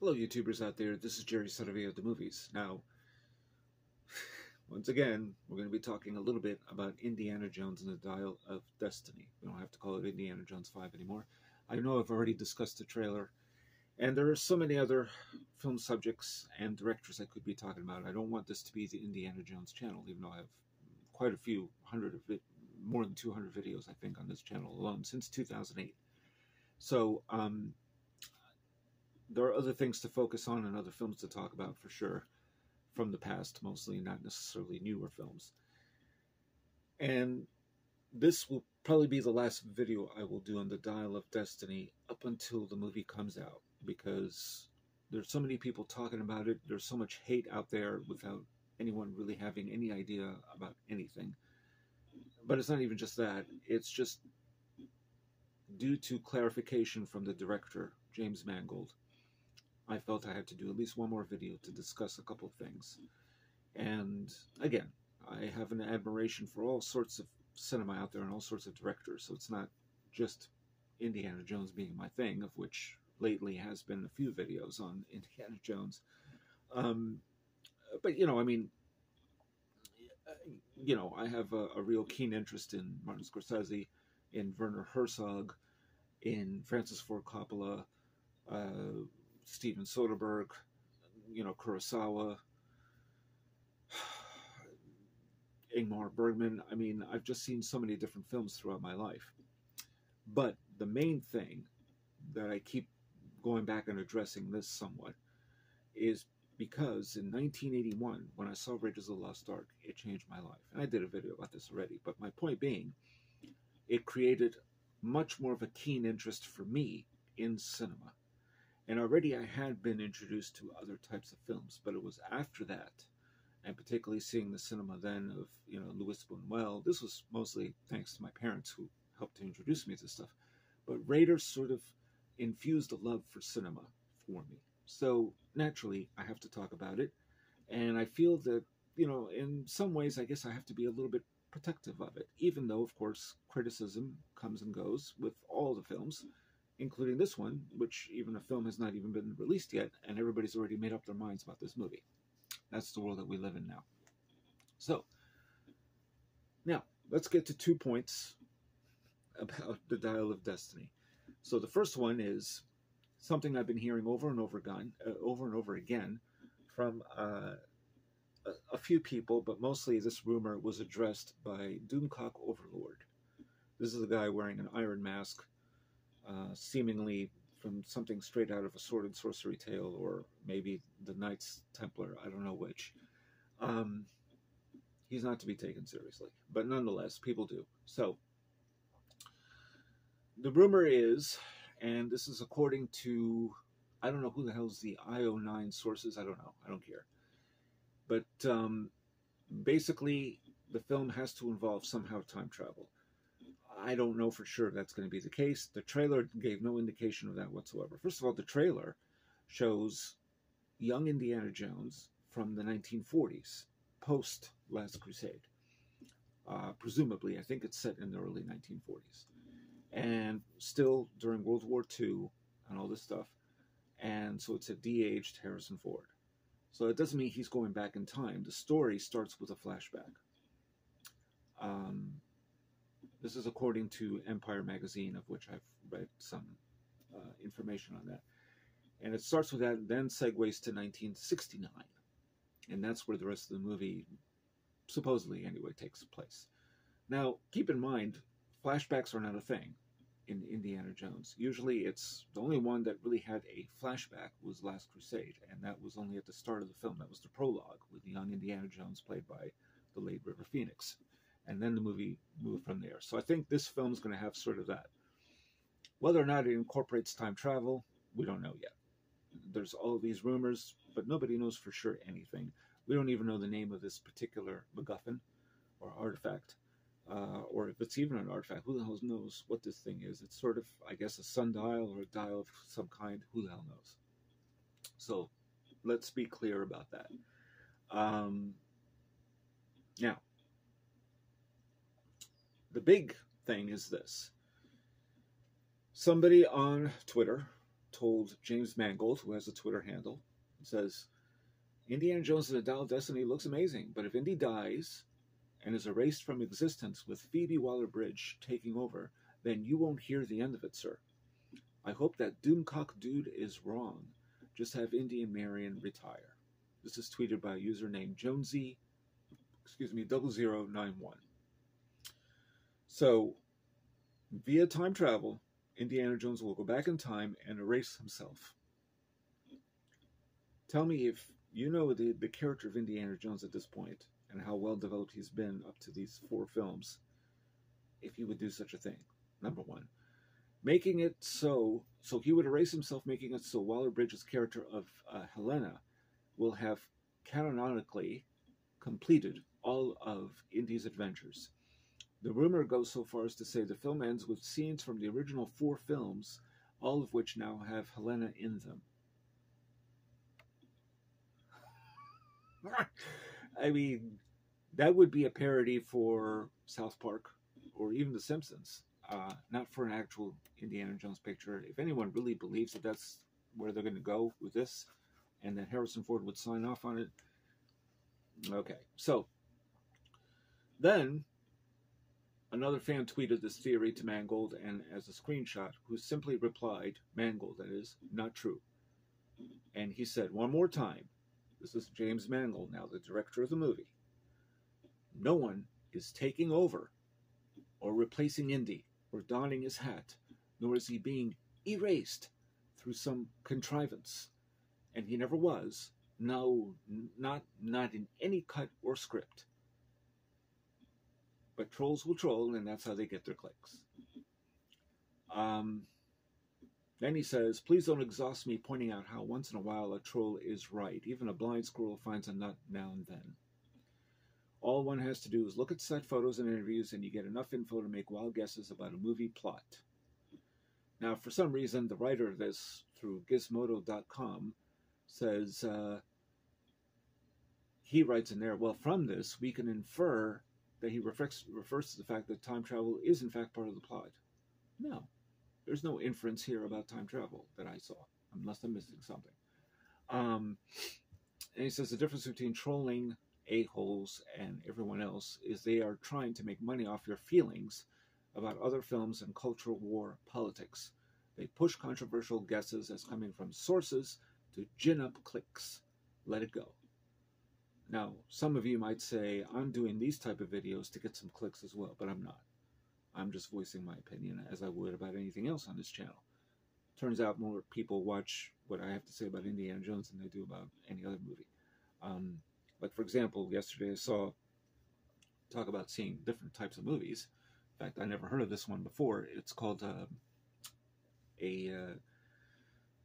Hello, YouTubers out there. This is Jerry Saravia of the movies. Now, once again, we're going to be talking a little bit about Indiana Jones and the Dial of Destiny. We don't have to call it Indiana Jones 5 anymore. I know I've already discussed the trailer, and there are so many other film subjects and directors I could be talking about. I don't want this to be the Indiana Jones channel, even though I have quite a few hundred of it, more than 200 videos, I think, on this channel alone since 2008. So, there are other things to focus on and other films to talk about for sure, from the past mostly, not necessarily newer films. And this will probably be the last video I will do on the Dial of Destiny up until the movie comes out, because there's so many people talking about it. There's so much hate out there without anyone really having any idea about anything. But it's not even just that. It's just due to clarification from the director, James Mangold. I felt I had to do at least one more video to discuss a couple of things. And again, I have an admiration for all sorts of cinema out there and all sorts of directors, so it's not just Indiana Jones being my thing, of which lately has been a few videos on Indiana Jones. But, I mean, I have a real keen interest in Martin Scorsese, in Werner Herzog, in Francis Ford Coppola, Steven Soderbergh, Kurosawa, Ingmar Bergman. I mean, I've just seen so many different films throughout my life. But the main thing that I keep going back and addressing this somewhat is because in 1981, when I saw Raiders of the Lost Ark, it changed my life. And I did a video about this already, but my point being, it created much more of a keen interest for me in cinema. And already I had been introduced to other types of films, but it was after that, and particularly seeing the cinema then of, Louis Buñuel. This was mostly thanks to my parents who helped to introduce me to stuff. But Raiders sort of infused a love for cinema for me. So naturally, I have to talk about it. And I feel that, in some ways, I guess I have to be a little bit protective of it, even though, of course, criticism comes and goes with all the films, including this one, which even the film has not even been released yet, and everybody's already made up their minds about this movie. That's the world that we live in now. So, now, let's get to 2 points about the Dial of Destiny. So the first one is something I've been hearing over and over again from a few people, but mostly this rumor was addressed by Doomcock Overlord. This is a guy wearing an iron mask, seemingly from something straight out of a sword and sorcery tale, or maybe the Knights Templar, I don't know which. He's not to be taken seriously, but nonetheless, people do. So, the rumor is, and this is according to, I don't know who the hell's the IO9 sources, I don't know, I don't care. But basically, the film has to involve somehow time travel. I don't know for sure that's going to be the case. The trailer gave no indication of that whatsoever. First of all, the trailer shows young Indiana Jones from the 1940s, post Last Crusade. Presumably, I think it's set in the early 1940s. And still during World War II and all this stuff. And so it's a de-aged Harrison Ford. So it doesn't mean he's going back in time. The story starts with a flashback. This is according to Empire magazine, of which I've read some information on that. And it starts with that, and then segues to 1969. And that's where the rest of the movie, supposedly anyway, takes place. Now, keep in mind, flashbacks are not a thing in Indiana Jones. Usually it's, the only one that really had a flashback was Last Crusade, and that was only at the start of the film. That was the prologue, with young Indiana Jones played by the late River Phoenix. And then the movie moved from there. So I think this film is going to have sort of that. Whether or not it incorporates time travel, we don't know yet. There's all these rumors, but nobody knows for sure anything. We don't even know the name of this particular MacGuffin or artifact, or if it's even an artifact. Who the hell knows what this thing is? It's sort of, I guess, a sundial or a dial of some kind. Who the hell knows? So let's be clear about that. Now, the big thing is this. Somebody on Twitter told James Mangold, who has a Twitter handle, says, Indiana Jones and the Dial of Destiny looks amazing, but if Indy dies and is erased from existence with Phoebe Waller-Bridge taking over, then you won't hear the end of it, sir. I hope that Doomcock dude is wrong. Just have Indy and Marion retire. This is tweeted by a user named Jonesy, 0091. So, via time travel, Indiana Jones will go back in time and erase himself. Tell me if you know the character of Indiana Jones at this point and how well developed he's been up to these 4 films, if he would do such a thing. Number one, making it so he would erase himself, making it so Waller-Bridge's character of Helena will have canonically completed all of Indy's adventures. The rumor goes so far as to say the film ends with scenes from the original 4 films, all of which now have Helena in them. I mean, that would be a parody for South Park or even The Simpsons, not for an actual Indiana Jones picture. If anyone really believes that that's where they're going to go with this and that Harrison Ford would sign off on it, okay. So, then another fan tweeted this theory to Mangold, and as a screenshot, who simply replied, Mangold, that is, not true. And he said, one more time, this is James Mangold now, the director of the movie, no one is taking over or replacing Indy or donning his hat, nor is he being erased through some contrivance. And he never was. No, not in any cut or script. But trolls will troll, and that's how they get their clicks. Then he says, please don't exhaust me pointing out how once in a while a troll is right. Even a blind squirrel finds a nut now and then. All one has to do is look at set photos and interviews, and you get enough info to make wild guesses about a movie plot. Now, for some reason, the writer of this, through Gizmodo.com, says, he writes in there, well, from this, we can infer that he refers to the fact that time travel is in fact part of the plot. No, there's no inference here about time travel that I saw, unless I'm missing something. And he says the difference between trolling a-holes and everyone else is they are trying to make money off your feelings about other films and cultural war politics. They push controversial guesses as coming from sources to gin up clicks. Let it go. Now, some of you might say, I'm doing these type of videos to get some clicks as well, but I'm not. I'm just voicing my opinion as I would about anything else on this channel. Turns out more people watch what I have to say about Indiana Jones than they do about any other movie. Like, for example, yesterday I saw talk about seeing different types of movies. In fact, I never heard of this one before. It's called a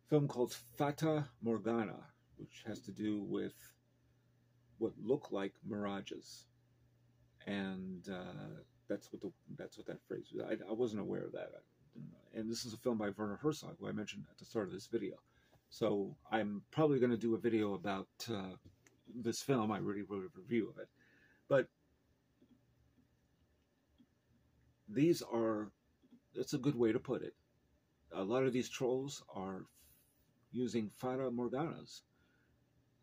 film called Fata Morgana, which has to do with what look like mirages, and that's what that phrase was. I wasn't aware of that, and this is a film by Werner Herzog, who I mentioned at the start of this video. So I'm probably going to do a video about this film. I already wrote a review of it, but that's a good way to put it. A lot of these trolls are using Fata Morganas.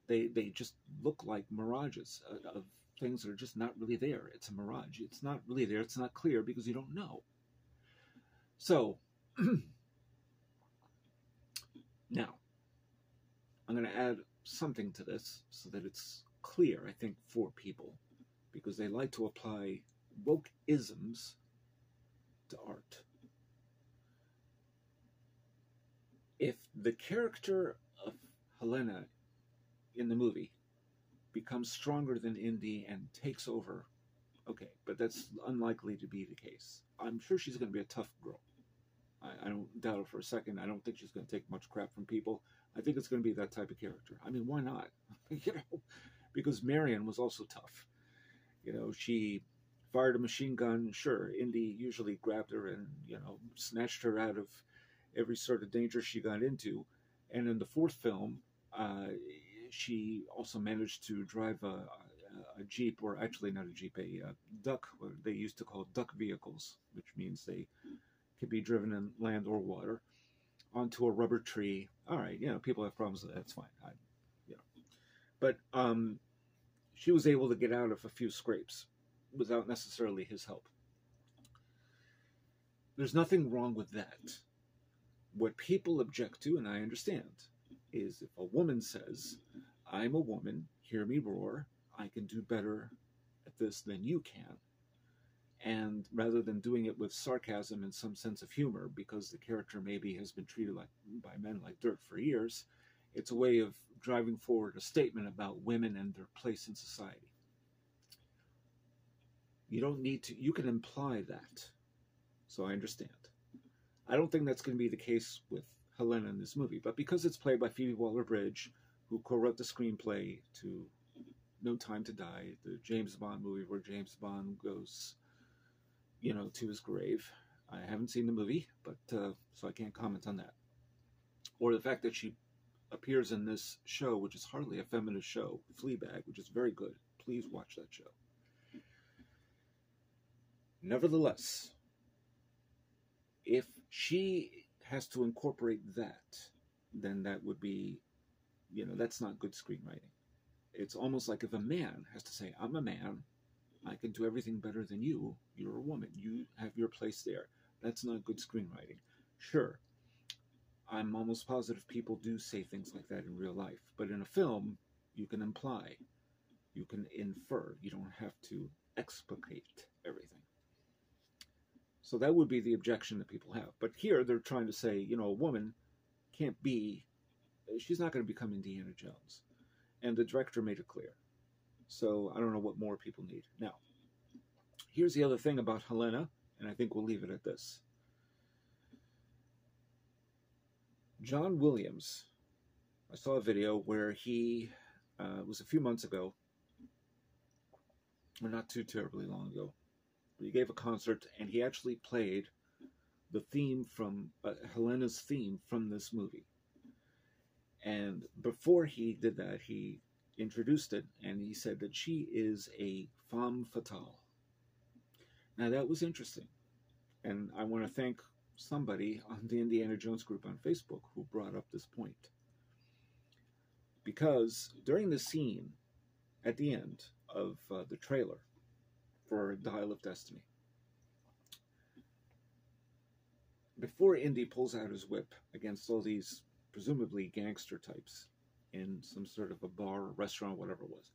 They just look like mirages of things that are just not really there. It's a mirage. It's not really there. It's not clear because you don't know. So, now, I'm going to add something to this so that it's clear, I think, for people, because they like to apply woke-isms to art. If the character of Helena in the movie becomes stronger than Indy and takes over, okay, but that's unlikely to be the case. I'm sure she's going to be a tough girl. I don't doubt it for a second. I don't think she's going to take much crap from people. I think it's going to be that type of character. I mean, why not? Because Marion was also tough. She fired a machine gun. Sure, Indy usually grabbed her and, snatched her out of every sort of danger she got into. And in the 4th film, she also managed to drive a Jeep, or actually not a Jeep, a duck, what they used to call duck vehicles, which means they could be driven in land or water. onto a rubber tree. All right, people have problems with that. That's fine. You know, but she was able to get out of a few scrapes without necessarily his help. There's nothing wrong with that. What people object to, and I understand, is if a woman says, I'm a woman, hear me roar, I can do better at this than you can. And rather than doing it with sarcasm and some sense of humor, because the character maybe has been treated by men like dirt for years, it's a way of driving forward a statement about women and their place in society. You don't need to, you can imply that. So I understand. I don't think that's going to be the case with Helena in this movie, but because it's played by Phoebe Waller-Bridge, who co-wrote the screenplay to No Time to Die, the James Bond movie where James Bond goes, to his grave. I haven't seen the movie, but so I can't comment on that. Or the fact that she appears in this show, which is hardly a feminist show, Fleabag, which is very good. Please watch that show. Nevertheless, if she has to incorporate that, then that would be, that's not good screenwriting. It's almost like if a man has to say, I'm a man, I can do everything better than you, you're a woman, you have your place there. That's not good screenwriting. Sure, I'm almost positive people do say things like that in real life, but in a film, you can imply, you can infer, you don't have to explicate everything. So that would be the objection that people have. But here they're trying to say, a woman can't be, she's not going to become Indiana Jones. And the director made it clear. So I don't know what more people need. Now, here's the other thing about Helena, and I think we'll leave it at this. John Williams, I saw a video where he, it was a few months ago, or not too terribly long ago, he gave a concert and he actually played the theme from Helena's theme from this movie. And before he did that, he introduced it and he said that she is a femme fatale. Now that was interesting, and I want to thank somebody on the Indiana Jones group on Facebook who brought up this point, because during the scene at the end of the trailer for Dial of Destiny, before Indy pulls out his whip against all these presumably gangster types in some sort of a bar or restaurant, whatever it was,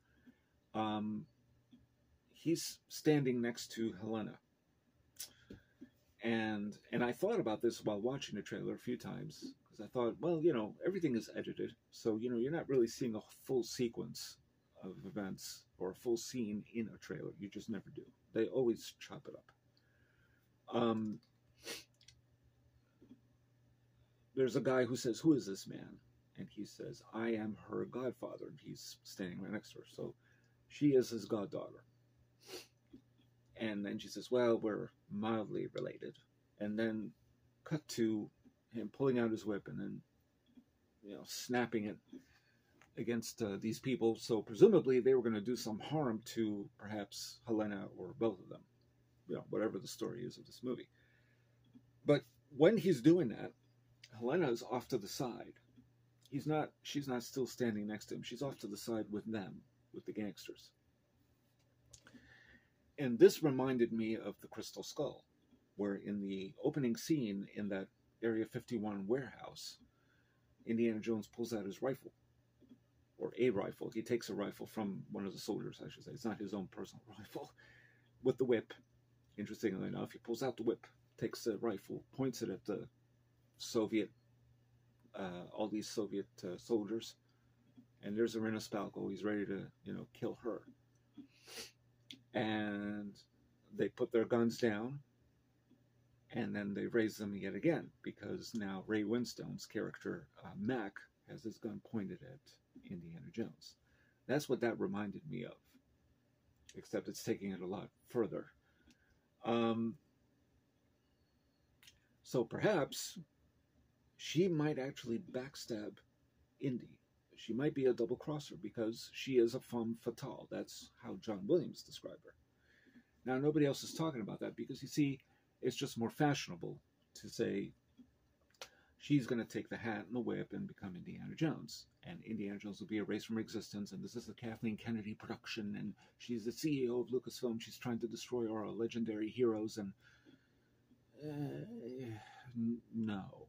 he's standing next to Helena. And I thought about this while watching the trailer a few times, because I thought, well, everything is edited, so, you're not really seeing a full sequence of events or a full scene in a trailer. You just never do. They always chop it up. There's a guy who says, who is this man? And he says, I am her godfather. And he's standing right next to her. So she is his goddaughter. And then she says, well, we're mildly related. And then cut to him pulling out his whip and then, snapping it against these people. So presumably they were going to do some harm to perhaps Helena or both of them. Whatever the story is of this movie. But when he's doing that, Helena is off to the side. She's not still standing next to him. She's off to the side with them, with the gangsters. And this reminded me of the Crystal Skull, where in the opening scene in that Area 51 warehouse, Indiana Jones pulls out his rifle, or a rifle. He takes a rifle from one of the soldiers, I should say. It's not his own personal rifle, with the whip. Interestingly enough, he pulls out the whip, takes the rifle, points it at the Soviet, all these Soviet soldiers, and there's Irina Spalko. He's ready to, kill her. And they put their guns down, and then they raise them yet again, because now Ray Winstone's character, Mac, has his gun pointed at Indiana Jones. That's what that reminded me of, except it's taking it a lot further. So perhaps she might actually backstab Indy. She might be a double-crosser because she is a femme fatale. That's how John Williams described her. Now, nobody else is talking about that because, you see, it's just more fashionable to say she's going to take the hat and the whip and become Indiana Jones. And Indiana Jones will be erased from existence. And this is a Kathleen Kennedy production. And she's the CEO of Lucasfilm. She's trying to destroy our legendary heroes. And no.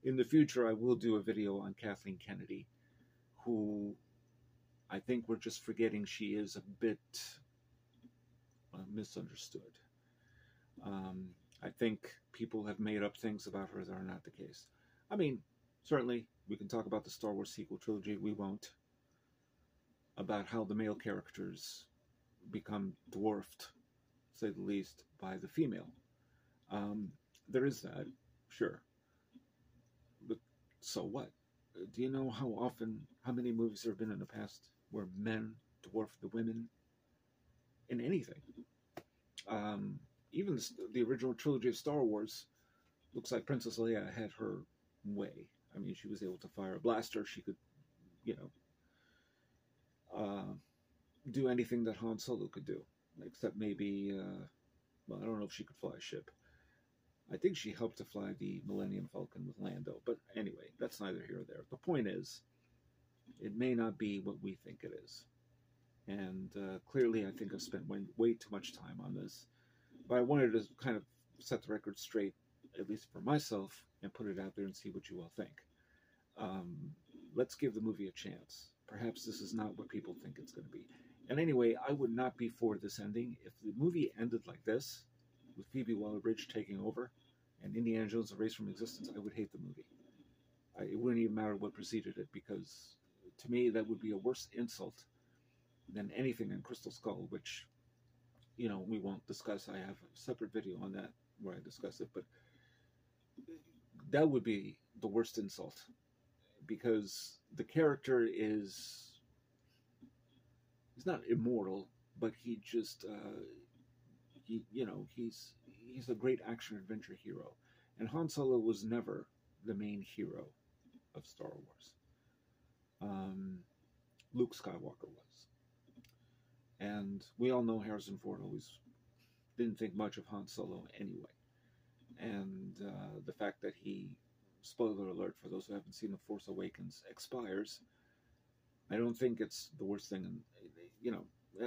In the future, I will do a video on Kathleen Kennedy, who I think we're just forgetting she is a bit misunderstood. I think people have made up things about her that are not the case. I mean, certainly, we can talk about the Star Wars sequel trilogy. We won't. About how the male characters become dwarfed, to say the least, by the female. There is that, sure. But so what? Do you know how many movies there have been in the past where men dwarf the women in anything? Even the original trilogy of Star Wars, looks like Princess Leia had her way. I mean, she was able to fire a blaster. She could, do anything that Han Solo could do, except maybe, well, I don't know if she could fly a ship. I think she helped to fly the Millennium Falcon with Lando, but anyway, that's neither here or there. The point is, it may not be what we think it is. And clearly, I think I've spent way too much time on this. But I wanted to kind of set the record straight, at least for myself, and put it out there and see what you all think. Let's give the movie a chance. Perhaps this is not what people think it's going to be. And anyway, I would not be for this ending. If the movie ended like this, with Phoebe Waller-Bridge taking over, and Indiana Jones erased from existence, I would hate the movie. It wouldn't even matter what preceded it, because to me, that would be a worse insult than anything in Crystal Skull, which, we won't discuss. I have a separate video on that where I discuss it, but that would be the worst insult, because the character he's not immortal, but he just, he's a great action adventure hero. And Han Solo was never the main hero of Star Wars. Luke Skywalker was. And we all know Harrison Ford always didn't think much of Han Solo anyway. And the fact that he, spoiler alert for those who haven't seen The Force Awakens, expires, I don't think it's the worst thing.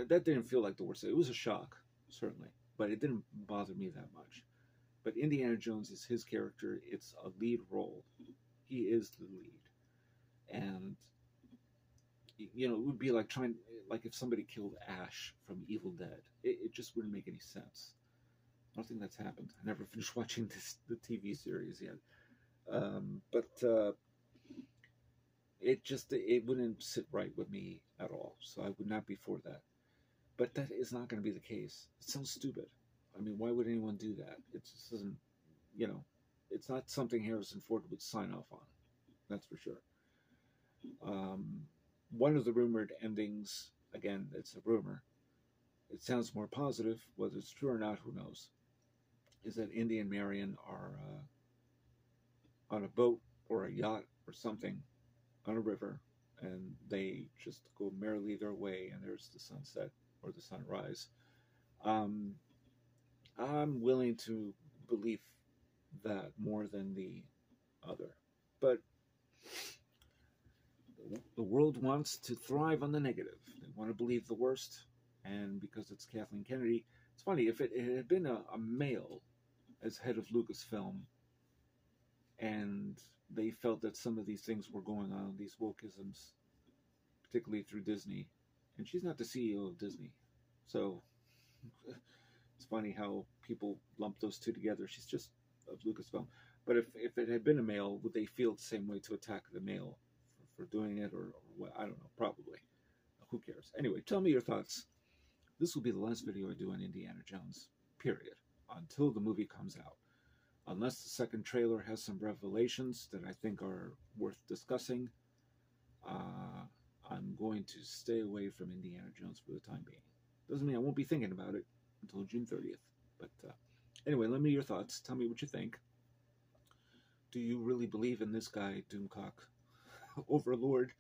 That didn't feel like the worst thing. It was a shock, certainly, but it didn't bother me that much. But Indiana Jones is his character. It's a lead role. He is the lead. And, it would be like if somebody killed Ash from Evil Dead. It just wouldn't make any sense. I don't think that's happened. I never finished watching the TV series yet. But it wouldn't sit right with me at all. So I would not be for that. But that is not going to be the case. It sounds stupid. I mean, why would anyone do that? It just doesn't, it's not something Harrison Ford would sign off on. That's for sure. One of the rumored endings, again, it's a rumor. It sounds more positive. Whether it's true or not, who knows? Is that Indy and Marion are on a boat or a yacht or something on a river, and they just go merrily their way, and there's the sunset or the sunrise. I'm willing to believe that more than the other. But the world wants to thrive on the negative. They want to believe the worst, and because it's Kathleen Kennedy, it's funny, if it had been a male as head of Lucasfilm, and they felt that some of these things were going on, these wokeisms, particularly through Disney, and she's not the CEO of Disney, so it's funny how people lump those two together. She's just of Lucasfilm. But if it had been a male, would they feel the same way to attack the male for doing it, or what? I don't know, probably. Who cares? Anyway, tell me your thoughts. This will be the last video I do on Indiana Jones, period, until the movie comes out. Unless the second trailer has some revelations that I think are worth discussing, I'm going to stay away from Indiana Jones for the time being. Doesn't mean I won't be thinking about it until June 30th. But anyway, let me know your thoughts. Tell me what you think. Do you really believe in this guy, Doomcock Overlord?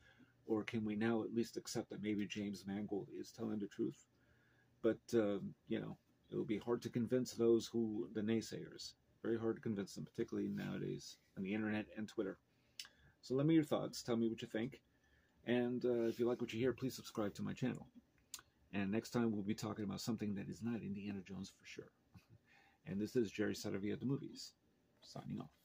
Or can we now at least accept that maybe James Mangold is telling the truth? But, it will be hard to convince those the naysayers. Very hard to convince them, particularly nowadays on the internet and Twitter. So let me your thoughts. Tell me what you think. And if you like what you hear, please subscribe to my channel. And next time we'll be talking about something that is not Indiana Jones for sure. And this is Jerry Saravia at the Movies, signing off.